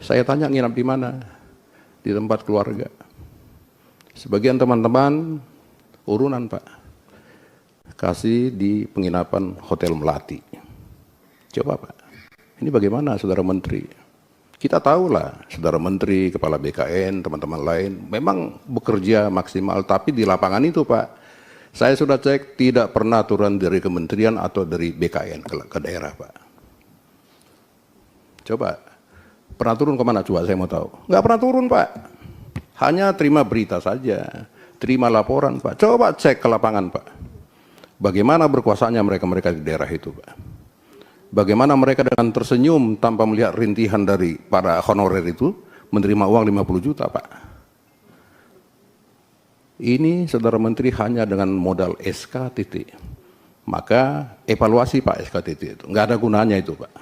Saya tanya nginap di mana? Di tempat keluarga. Sebagian teman-teman urunan Pak, kasih di penginapan Hotel Melati. Coba Pak, ini bagaimana Saudara Menteri? Kita tahulah Saudara Menteri, Kepala BKN, teman-teman lain memang bekerja maksimal, tapi di lapangan itu Pak, saya sudah cek tidak pernah aturan dari kementerian atau dari BKN ke daerah Pak. Coba, pernah turun kemana coba saya mau tahu? Nggak pernah turun Pak, hanya terima berita saja, terima laporan Pak. Coba cek ke lapangan Pak, bagaimana berkuasanya mereka-mereka di daerah itu Pak. Bagaimana mereka dengan tersenyum tanpa melihat rintihan dari para honorer itu menerima uang 50 juta Pak. Ini Saudara Menteri hanya dengan modal SKTT. Maka evaluasi Pak SKTT itu, nggak ada gunanya itu Pak.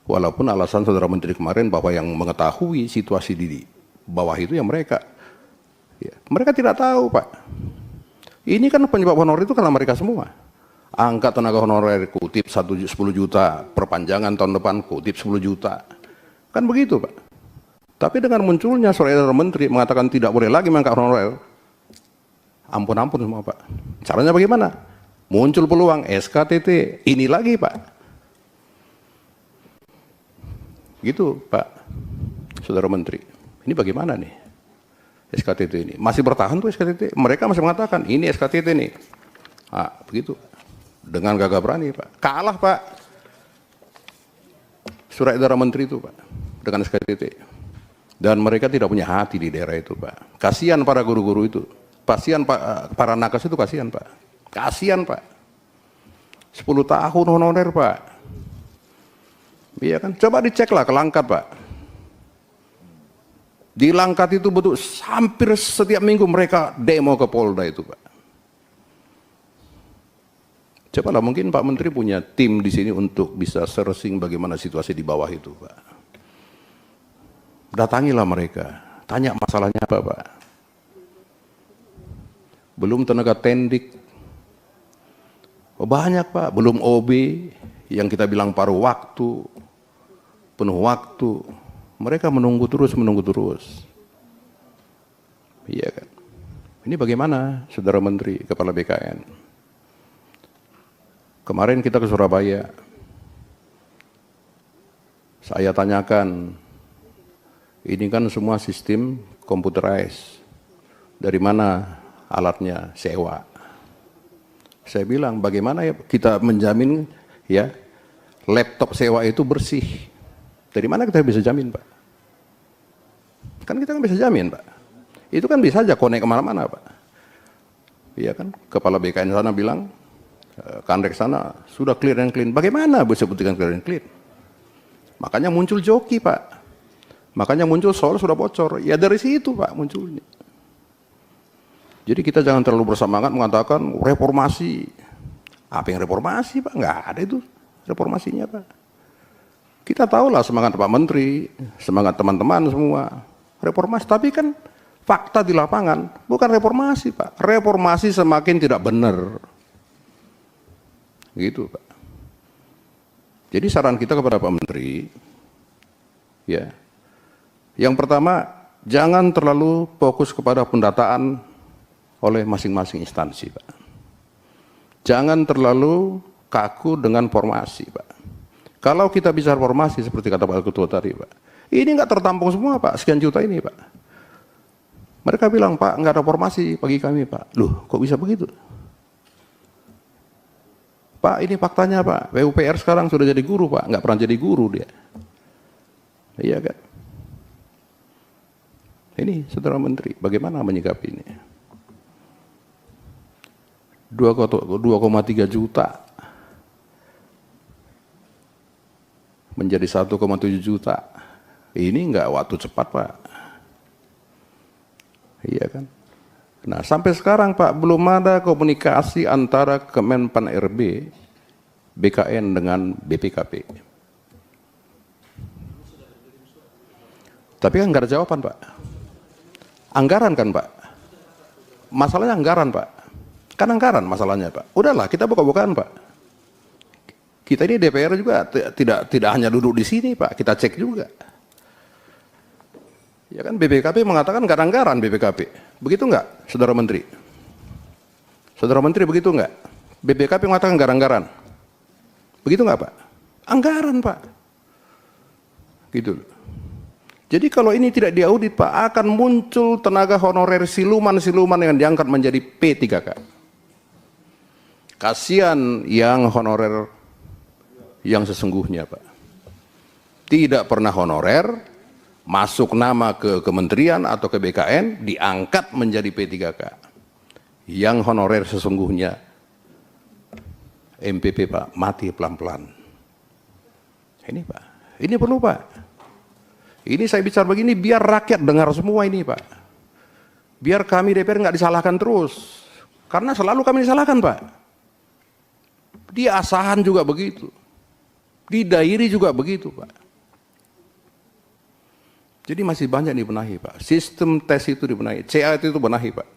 Walaupun alasan Saudara Menteri kemarin bahwa yang mengetahui situasi di bawah itu yang mereka. Ya, mereka tidak tahu Pak. Ini kan penyebab honorer itu karena mereka semua. Angkat tenaga honorer kutip 10 juta, perpanjangan tahun depan kutip 10 juta. Kan begitu Pak. Tapi dengan munculnya surat edaran Menteri mengatakan tidak boleh lagi mengangkat honorer, ampun-ampun semua Pak. Caranya bagaimana? Muncul peluang SKTT, ini lagi Pak. Gitu Pak, Saudara Menteri. Ini bagaimana nih SKTT ini? Masih bertahan tuh SKTT? Mereka masih mengatakan ini SKTT nih. Ah, begitu. Dengan gagah berani Pak. Kalah Pak. Surat edaran Menteri itu Pak. Dengan SKTT. Dan mereka tidak punya hati di daerah itu Pak. Kasihan para guru-guru itu. Kasihan para nakes itu kasihan Pak. Kasihan Pak. 10 tahun honorer Pak. Iya kan? Coba diceklah ke Langkat Pak. Di Langkat itu betul hampir setiap minggu mereka demo ke Polda itu Pak. Coba lah mungkin Pak Menteri punya tim di sini untuk bisa searching bagaimana situasi di bawah itu Pak. Datangilah mereka, tanya masalahnya apa Pak. Belum tenaga tendik, oh, banyak Pak, belum OB yang kita bilang paruh waktu, penuh waktu. Mereka menunggu terus. Iya kan. Ini bagaimana Saudara Menteri, Kepala BKN? Kemarin kita ke Surabaya, saya tanyakan, ini kan semua sistem computerized, dari mana alatnya sewa? Saya bilang, bagaimana ya kita menjamin ya laptop sewa itu bersih? Dari mana kita bisa jamin Pak? Kan kita kan bisa jamin Pak. Itu kan bisa aja connect kemana-mana Pak. Iya kan, Kepala BKN sana bilang, Kandek sana sudah clear and clean. Bagaimana bisa buktikan clear and clean? Makanya muncul joki Pak. Makanya muncul soal sudah bocor. Ya dari situ Pak munculnya. Jadi kita jangan terlalu bersemangat mengatakan reformasi. Apa yang reformasi Pak? Nggak ada itu reformasinya Pak. Kita tahulah semangat Pak Menteri, semangat teman-teman semua. Reformasi, tapi kan fakta di lapangan bukan reformasi Pak. Reformasi semakin tidak benar. Gitu Pak. Jadi saran kita kepada Pak Menteri, ya, yang pertama jangan terlalu fokus kepada pendataan oleh masing-masing instansi Pak. Jangan terlalu kaku dengan formasi Pak. Kalau kita bisa formasi seperti kata Pak Ketua tadi Pak, ini nggak tertampung semua Pak, sekian juta ini Pak. Mereka bilang Pak nggak ada formasi bagi kami Pak. Loh kok bisa begitu? Pak ini faktanya Pak, PUPR sekarang sudah jadi guru Pak, nggak pernah jadi guru dia. Iya kan? Ini Saudara Menteri, bagaimana menyikapi ini? 2,3 juta menjadi 1,7 juta. Ini nggak waktu cepat Pak. Iya kan? Nah sampai sekarang Pak belum ada komunikasi antara Kemenpan RB, BKN dengan BPKP. Tapi kan nggak ada jawaban Pak. Anggaran kan Pak. Masalahnya anggaran Pak. Kan anggaran masalahnya Pak. Udahlah kita buka-bukaan Pak. Kita ini DPR juga tidak hanya duduk di sini Pak. Kita cek juga. Ya kan BPKP mengatakan nggak ada anggaran BPKP. Begitu nggak, Saudara Menteri? Saudara Menteri begitu nggak? BPKP mengatakan nggak ada anggaran. Begitu nggak Pak? Anggaran Pak. Gitu. Jadi kalau ini tidak diaudit Pak, akan muncul tenaga honorer siluman-siluman yang diangkat menjadi P3K. Kasihan yang honorer yang sesungguhnya Pak. Tidak pernah honorer, masuk nama ke kementerian atau ke BKN, diangkat menjadi P3K. Yang honorer sesungguhnya MPP Pak, mati pelan-pelan. Ini Pak, ini perlu Pak. Ini saya bicara begini biar rakyat dengar semua ini Pak. Biar kami DPR nggak disalahkan terus. Karena selalu kami disalahkan Pak. Di Asahan juga begitu. Di Dairi juga begitu Pak. Jadi masih banyak dibenahi Pak. Sistem tes itu dibenahi, CAT itu benahi Pak.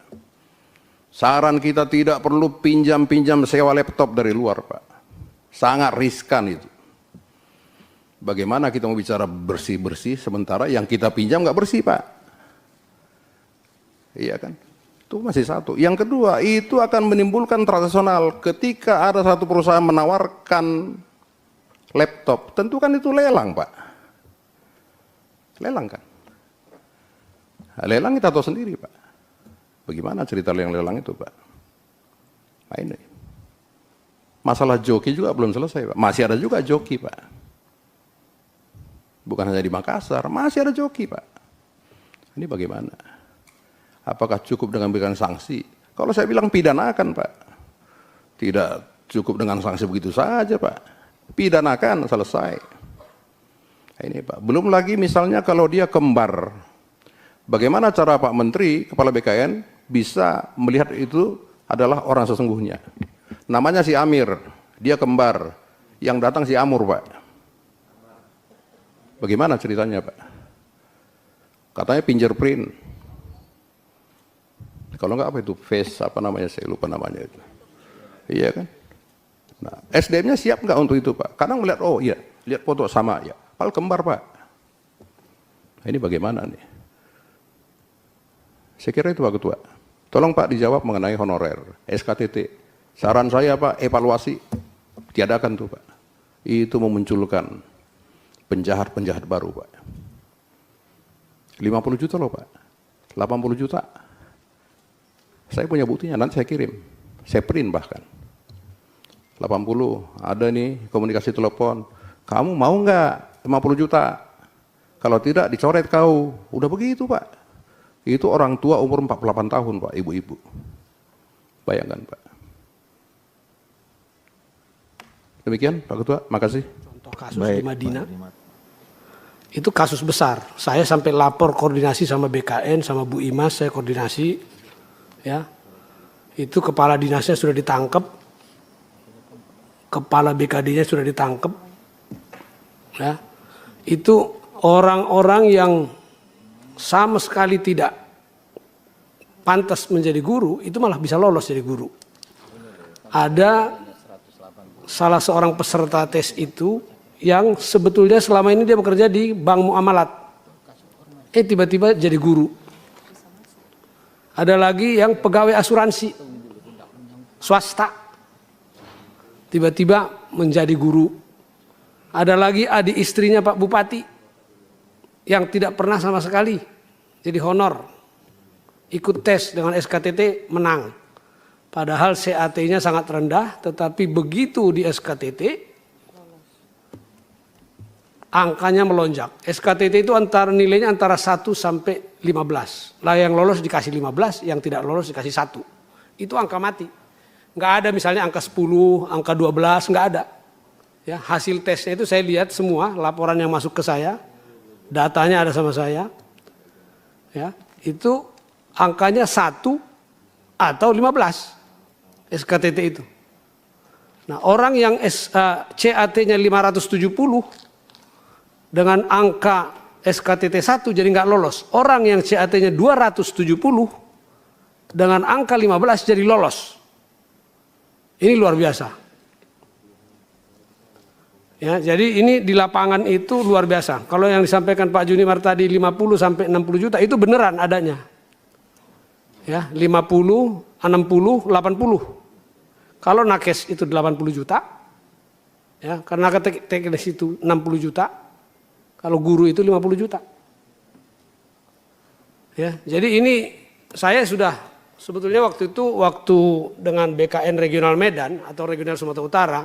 Saran kita tidak perlu pinjam-pinjam sewa laptop dari luar Pak. Sangat riskan itu. Bagaimana kita mau bicara bersih-bersih sementara yang kita pinjam nggak bersih Pak. Iya kan? Itu masih satu. Yang kedua, itu akan menimbulkan transaksional ketika ada satu perusahaan menawarkan laptop. Tentu kan itu lelang Pak. Lelang kan? Nah, lelang kita tahu sendiri Pak. Bagaimana cerita lelang itu Pak? Nah ini. Masalah joki juga belum selesai Pak. Masih ada juga joki Pak. Bukan hanya di Makassar, masih ada joki Pak. Ini bagaimana? Apakah cukup dengan berikan sanksi? Kalau saya bilang pidanakan Pak. Tidak cukup dengan sanksi begitu saja Pak. Pidanakan, selesai. Ini Pak, belum lagi misalnya kalau dia kembar, bagaimana cara Pak Menteri, Kepala BKN bisa melihat itu adalah orang sesungguhnya. Namanya si Amir, dia kembar, yang datang si Amur Pak. Bagaimana ceritanya Pak? Katanya fingerprint. Kalau enggak apa itu, face apa namanya, saya lupa namanya itu. Iya kan? Nah, SDM-nya siap enggak untuk itu Pak? Kadang melihat, oh iya, lihat foto sama ya. Padahal kembar Pak. Nah, ini bagaimana nih? Saya kira itu Pak Ketua. Tolong Pak dijawab mengenai honorer, SKTT. Saran saya Pak, evaluasi. Tiadakan tuh Pak. Itu memunculkan penjahat-penjahat baru Pak. 50 juta loh Pak. 80 juta. Saya punya buktinya, nanti saya kirim. Saya print bahkan. 80, ada nih komunikasi telepon. Kamu mau nggak 50 juta? Kalau tidak dicoret kau. Udah begitu Pak. Itu orang tua umur 48 tahun Pak, ibu-ibu. Bayangkan Pak. Demikian Pak Ketua, makasih. Contoh kasus di Madinah. Itu kasus besar. Saya sampai lapor koordinasi sama BKN, sama Bu Imas, saya koordinasi. Ya. Itu kepala dinasnya sudah ditangkap. Kepala BKD-nya sudah ditangkap. Ya, itu orang-orang yang sama sekali tidak pantas menjadi guru, itu malah bisa lolos jadi guru. Ada salah seorang peserta tes itu yang sebetulnya selama ini dia bekerja di bank muamalat, tiba-tiba jadi guru. Ada lagi yang pegawai asuransi swasta, tiba-tiba menjadi guru. Ada lagi adik istrinya Pak Bupati yang tidak pernah sama sekali jadi honor, ikut tes dengan SKTT menang. Padahal CAT-nya sangat rendah, tetapi begitu di SKTT angkanya melonjak. SKTT itu nilainya antara 1 sampai 15. Lah yang lolos dikasih 15, yang tidak lolos dikasih 1. Itu angka mati. Nggak ada misalnya angka 10, angka 12, nggak ada. Ya, hasil tesnya itu saya lihat semua, laporan yang masuk ke saya, datanya ada sama saya. Ya, itu angkanya 1 atau 15 SKTT itu. Nah, orang yang CAT-nya 570 dengan angka SKTT 1 jadi nggak lolos. Orang yang CAT-nya 270 dengan angka 15 jadi lolos. Ini luar biasa. Ya, jadi ini di lapangan itu luar biasa. Kalau yang disampaikan Pak Junimar tadi 50 sampai 60 juta itu beneran adanya. Ya, 50, 60, 80. Kalau nakes itu 80 juta. Ya, karena teknis itu 60 juta. Kalau guru itu 50 juta. Ya, jadi ini saya sudah sebetulnya waktu dengan BKN Regional Medan atau Regional Sumatera Utara,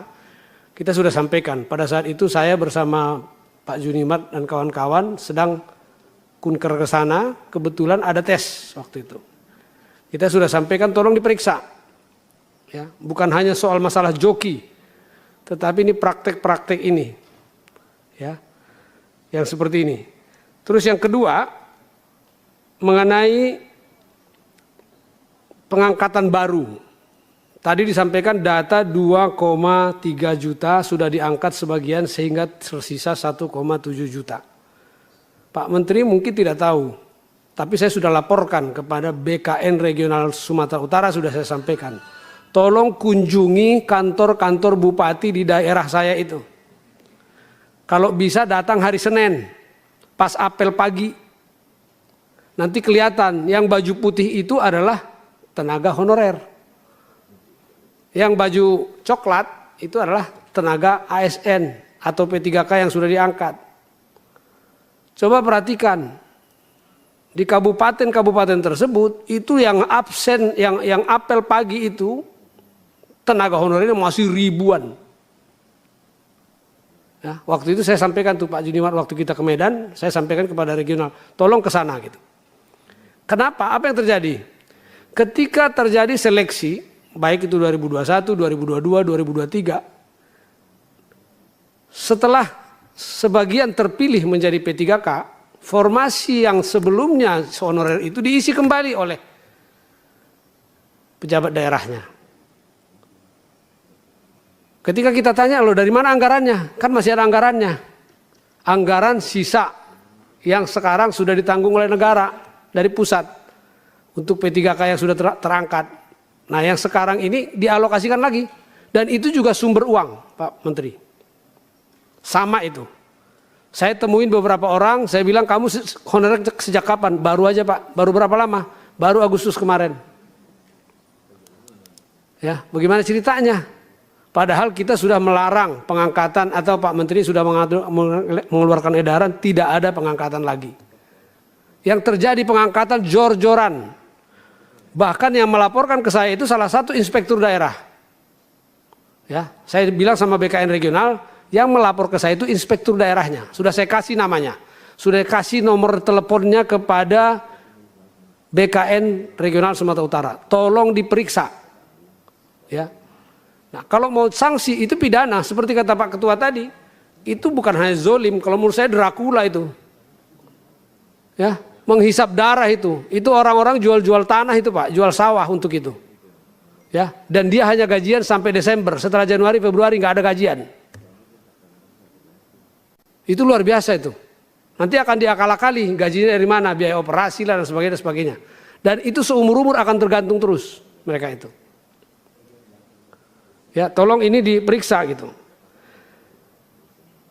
kita sudah sampaikan. Pada saat itu saya bersama Pak Junimar dan kawan-kawan sedang kunker ke sana, kebetulan ada tes waktu itu. Kita sudah sampaikan tolong diperiksa. Ya, bukan hanya soal masalah joki, tetapi ini praktek-praktek ini. Ya, yang seperti ini. Terus yang kedua, mengenai pengangkatan baru. Tadi disampaikan data 2,3 juta sudah diangkat sebagian sehingga tersisa 1,7 juta. Pak Menteri mungkin tidak tahu, tapi saya sudah laporkan kepada BKN Regional Sumatera Utara, sudah saya sampaikan. Tolong kunjungi kantor-kantor bupati di daerah saya itu. Kalau bisa datang hari Senin, pas apel pagi. Nanti kelihatan yang baju putih itu adalah tenaga honorer. Yang baju coklat itu adalah tenaga ASN atau P3K yang sudah diangkat. Coba perhatikan, di kabupaten-kabupaten tersebut itu yang absen, yang apel pagi itu tenaga honorernya masih ribuan. Ya, waktu itu saya sampaikan tuh Pak Junimar, waktu kita ke Medan, saya sampaikan kepada regional, tolong ke sana gitu. Kenapa? Apa yang terjadi? Ketika terjadi seleksi, baik itu 2021, 2022, 2023, setelah sebagian terpilih menjadi P3K, formasi yang sebelumnya honorer itu diisi kembali oleh pejabat daerahnya. Ketika kita tanya, loh dari mana anggarannya? Kan masih ada anggarannya. Anggaran sisa yang sekarang sudah ditanggung oleh negara dari pusat untuk P3K yang sudah terangkat. Nah yang sekarang ini dialokasikan lagi. Dan itu juga sumber uang Pak Menteri. Sama itu. Saya temuin beberapa orang, saya bilang kamu honorer sejak kapan? Baru aja Pak, baru berapa lama? Baru Agustus kemarin. Ya, bagaimana ceritanya? Padahal kita sudah melarang pengangkatan atau Pak Menteri sudah mengeluarkan edaran tidak ada pengangkatan lagi. Yang terjadi pengangkatan jor-joran. Bahkan yang melaporkan ke saya itu salah satu inspektur daerah. Ya, saya bilang sama BKN regional, yang melapor ke saya itu inspektur daerahnya. Sudah saya kasih namanya. Sudah kasih nomor teleponnya kepada BKN Regional Sumatera Utara. Tolong diperiksa. Ya. Nah, kalau mau sanksi itu pidana seperti kata Pak Ketua tadi. Itu bukan hanya zolim, kalau menurut saya Dracula itu. Ya. Menghisap darah itu orang-orang jual-jual tanah itu Pak, jual sawah untuk itu. Ya, dan dia hanya gajian sampai Desember, setelah Januari, Februari nggak ada gajian. Itu luar biasa itu. Nanti akan diakal-akali gajinya dari mana, biaya operasi lah dan sebagainya. Dan itu seumur-umur akan tergantung terus mereka itu. Ya, tolong ini diperiksa gitu.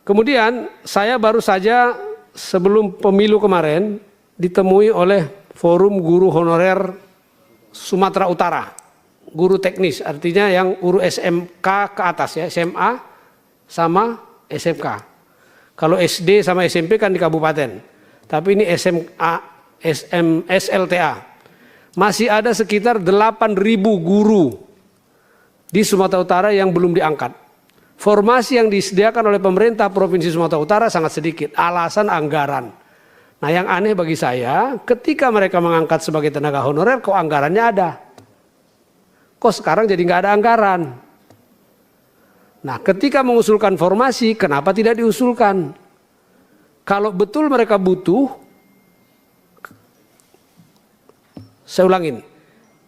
Kemudian saya baru saja sebelum pemilu kemarin ditemui oleh Forum Guru Honorer Sumatera Utara, guru teknis, artinya yang guru SMK ke atas ya, SMA sama SMK. Kalau SD sama SMP kan di kabupaten, tapi ini SMA, SLTA. Masih ada sekitar 8.000 guru di Sumatera Utara yang belum diangkat. Formasi yang disediakan oleh pemerintah Provinsi Sumatera Utara sangat sedikit, alasan anggaran. Nah yang aneh bagi saya, ketika mereka mengangkat sebagai tenaga honorer, kok anggarannya ada? Kok sekarang jadi nggak ada anggaran? Nah ketika mengusulkan formasi, kenapa tidak diusulkan? Kalau betul mereka butuh, saya ulangin,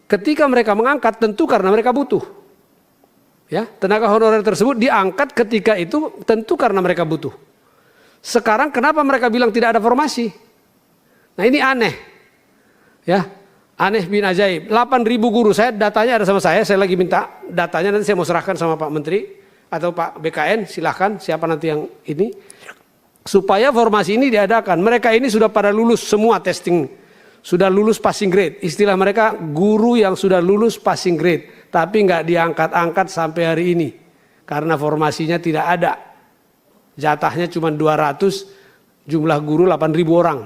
ketika mereka mengangkat tentu karena mereka butuh. Ya, tenaga honorer tersebut diangkat ketika itu tentu karena mereka butuh. Sekarang kenapa mereka bilang tidak ada formasi? Nah ini aneh, ya aneh bin ajaib. 8.000 guru, saya datanya ada sama saya lagi minta datanya nanti saya mau serahkan sama Pak Menteri. atau Pak BKN, silahkan siapa nanti yang ini, supaya formasi ini diadakan. Mereka ini sudah pada lulus semua testing, sudah lulus passing grade. Istilah mereka guru yang sudah lulus passing grade, tapi nggak diangkat-angkat sampai hari ini karena formasinya tidak ada. Jatahnya cuma 200, jumlah guru 8.000 orang.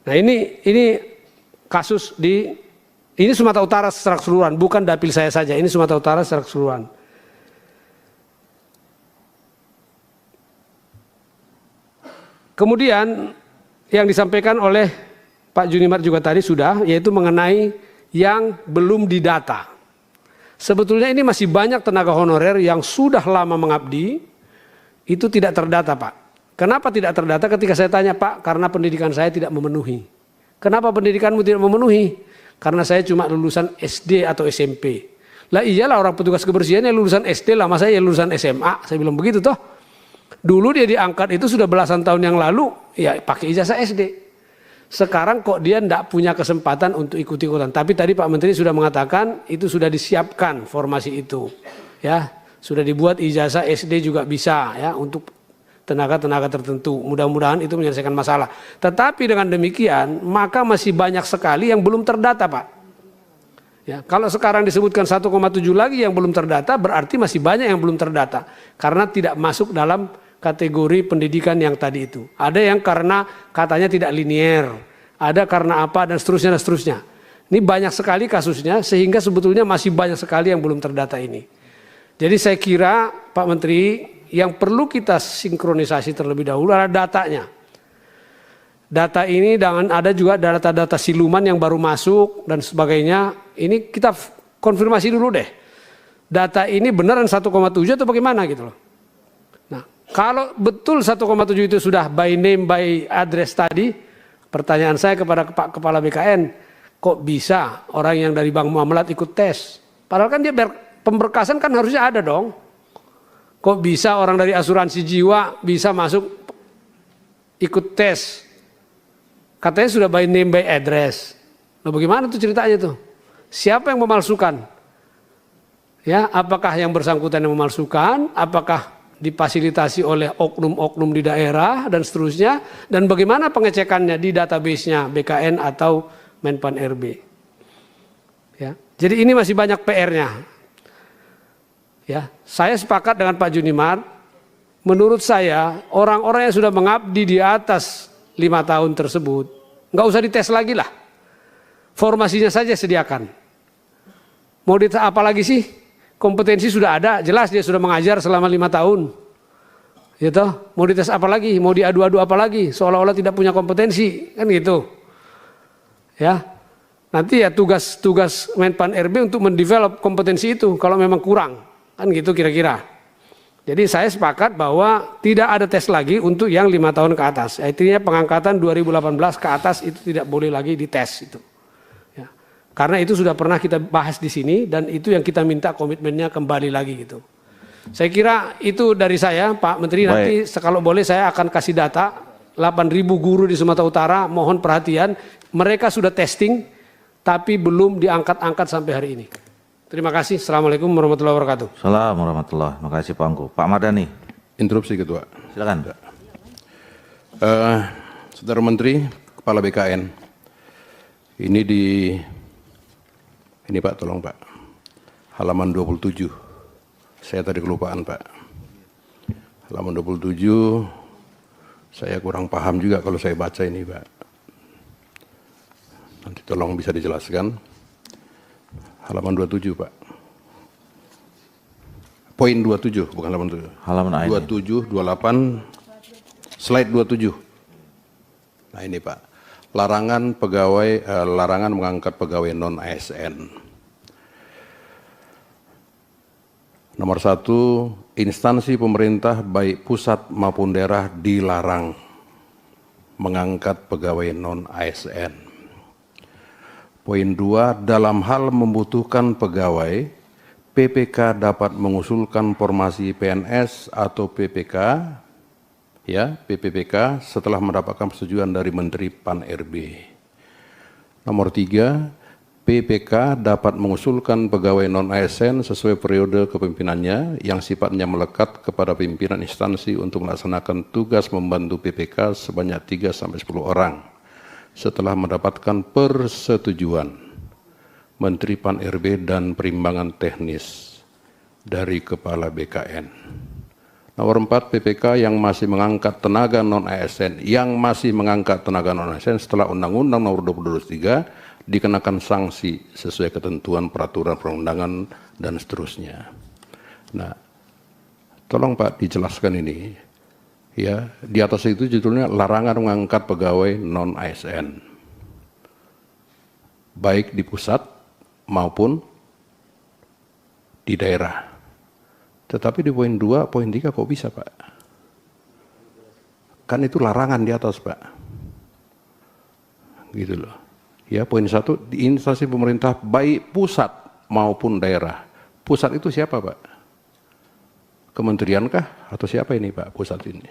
Nah ini kasus ini Sumatera Utara secara keseluruhan, bukan dapil saya saja, ini Sumatera Utara secara keseluruhan. Kemudian yang disampaikan oleh Pak Junimart juga tadi sudah, yaitu mengenai yang belum didata. Sebetulnya ini masih banyak tenaga honorer yang sudah lama mengabdi, itu tidak terdata, Pak. Kenapa tidak terdata? Ketika saya tanya, Pak, karena pendidikan saya tidak memenuhi. Kenapa pendidikanmu tidak memenuhi? Karena saya cuma lulusan SD atau SMP. Lah iyalah, orang petugas kebersihannya lulusan SD lah, masa ya lulusan SMA? Saya bilang begitu toh. Dulu dia diangkat itu sudah belasan tahun yang lalu, ya pakai ijazah SD. Sekarang kok dia tidak punya kesempatan untuk ikut-ikutan. Tapi tadi Pak Menteri sudah mengatakan itu sudah disiapkan formasi itu. Ya, sudah dibuat ijazah SD juga bisa ya untuk tenaga-tenaga tertentu. Mudah-mudahan itu menyelesaikan masalah. Tetapi dengan demikian, maka masih banyak sekali yang belum terdata, Pak. Ya, kalau sekarang disebutkan 1,7 lagi yang belum terdata, berarti masih banyak yang belum terdata. Karena tidak masuk dalam kategori pendidikan yang tadi itu. Ada yang karena katanya tidak linier, ada karena apa, dan seterusnya, dan seterusnya. Ini banyak sekali kasusnya, sehingga sebetulnya masih banyak sekali yang belum terdata ini. Jadi saya kira, Pak Menteri, yang perlu kita sinkronisasi terlebih dahulu adalah datanya. Data ini dengan ada juga data-data siluman yang baru masuk dan sebagainya. Ini kita konfirmasi dulu deh. Data ini beneran 1,7 atau bagaimana gitu loh. Nah, kalau betul 1,7 itu sudah by name, by address tadi, pertanyaan saya kepada Pak Kepala BKN, kok bisa orang yang dari Bank Muamalat ikut tes? Padahal kan dia pemberkasan kan harusnya ada dong. Kok bisa orang dari asuransi jiwa bisa masuk ikut tes? Katanya sudah by name by address. Nah, bagaimana tuh ceritanya tuh? Siapa yang memalsukan? Ya, apakah yang bersangkutan yang memalsukan? Apakah difasilitasi oleh oknum-oknum di daerah dan seterusnya? Dan bagaimana pengecekannya di database-nya BKN atau Menpan RB? Ya, jadi ini masih banyak PR-nya. Ya, saya sepakat dengan Pak Junimart. Menurut saya orang-orang yang sudah mengabdi di atas 5 tahun tersebut nggak usah dites lagi lah. Formasinya saja sediakan. Mau dites apa lagi sih? Kompetensi sudah ada, jelas dia sudah mengajar selama 5 tahun. Gitu. Mau dites apa lagi? Mau diadu-adu apa lagi? Seolah-olah tidak punya kompetensi, kan gitu. Ya. Nanti ya tugas Menpan RB untuk mendevelop kompetensi itu kalau memang kurang. Kan gitu kira-kira. Jadi saya sepakat bahwa tidak ada tes lagi untuk yang 5 tahun ke atas. Artinya pengangkatan 2018 ke atas itu tidak boleh lagi dites itu. Ya. Karena itu sudah pernah kita bahas di sini dan itu yang kita minta komitmennya kembali lagi gitu. Saya kira itu dari saya, Pak Menteri. Baik. Nanti kalau boleh saya akan kasih data 8.000 guru di Sumatera Utara. Mohon perhatian, mereka sudah testing tapi belum diangkat-angkat sampai hari ini. Terima kasih. Assalamualaikum warahmatullahi wabarakatuh. Assalamualaikum warahmatullahi wabarakatuh. Terima kasih Pak Angku. Pak Mardani. Interupsi Ketua. Silakan. Saudara Menteri, Kepala BKN. Ini Pak, tolong Pak. Halaman 27. Saya tadi kelupaan Pak. Halaman 27. Saya kurang paham juga kalau saya baca ini Pak. Nanti tolong bisa dijelaskan. Halaman 27 Pak. Poin 27, bukan halaman 7. Halaman 27, 28, slide 27. Nah ini Pak, larangan mengangkat pegawai non ASN. Nomor 1, instansi pemerintah baik pusat maupun daerah dilarang mengangkat pegawai non ASN. Poin 2, dalam hal membutuhkan pegawai, PPK dapat mengusulkan formasi PNS atau PPK, ya, PPPK setelah mendapatkan persetujuan dari Menteri Pan RB. Nomor 3, PPK dapat mengusulkan pegawai non-ASN sesuai periode kepemimpinannya yang sifatnya melekat kepada pimpinan instansi untuk melaksanakan tugas membantu PPK sebanyak 3-10 orang setelah mendapatkan persetujuan Menteri Pan-RB dan perimbangan teknis dari Kepala BKN. Nomor 4, PPK yang masih mengangkat tenaga non-ASN setelah Undang-Undang Nomor 2023 dikenakan sanksi sesuai ketentuan peraturan perundangan dan seterusnya. Nah, tolong Pak dijelaskan ini. Ya, di atas itu judulnya larangan mengangkat pegawai non-ASN. Baik di pusat maupun di daerah. Tetapi di poin 2, poin 3 kok bisa, Pak? Kan itu larangan di atas, Pak. Gitu loh. Ya, poin 1, di instansi pemerintah baik pusat maupun daerah. Pusat itu siapa, Pak? Kementerian kah? Atau siapa ini, Pak, pusat ini?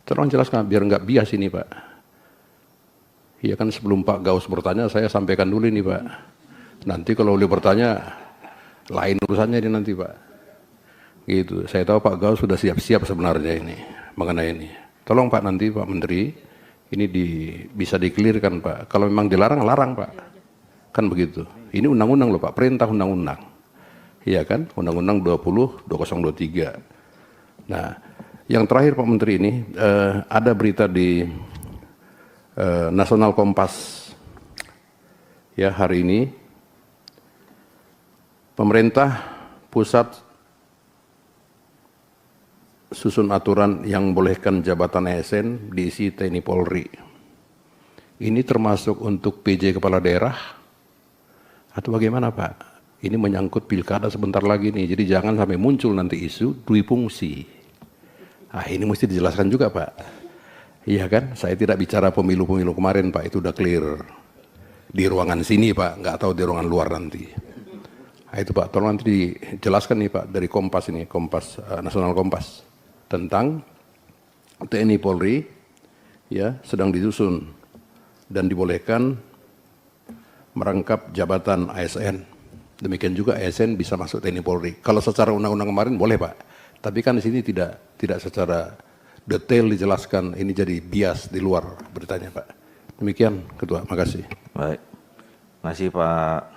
Tolong jelaskan, biar nggak bias ini, Pak. Iya kan, sebelum Pak Gaus bertanya, saya sampaikan dulu ini, Pak. Nanti kalau beliau bertanya, lain urusannya ini nanti, Pak. Gitu, saya tahu Pak Gaus sudah siap-siap sebenarnya ini, mengenai ini. Tolong Pak nanti, Pak Menteri, ini bisa dikelirkan Pak. Kalau memang dilarang, larang Pak. Kan begitu. Ini undang-undang loh Pak, perintah undang-undang. Iya kan, Undang-Undang 20/2023. Nah, yang terakhir Pak Menteri ini, ada berita di Nasional Kompas. Ya, hari ini, pemerintah pusat susun aturan yang membolehkan jabatan ASN diisi TNI Polri. Ini termasuk untuk PJ kepala daerah atau bagaimana Pak? Ini menyangkut pilkada sebentar lagi nih, jadi jangan sampai muncul nanti isu dui fungsi. Nah, ini mesti dijelaskan juga Pak. Iya kan? Saya tidak bicara pemilu-pemilu kemarin Pak, itu udah clear. Di ruangan sini Pak, nggak tahu di ruangan luar nanti. Nah, itu Pak, tolong nanti dijelaskan nih Pak dari Kompas ini, Kompas, Nasional Kompas. Tentang TNI Polri ya sedang disusun dan dibolehkan merangkap jabatan ASN. Demikian juga ASN bisa masuk TNI Polri. Kalau secara undang-undang kemarin boleh Pak, tapi kan di sini tidak secara detail dijelaskan. Ini jadi bias di luar beritanya Pak. Demikian Ketua, makasih. Baik, terima kasih Pak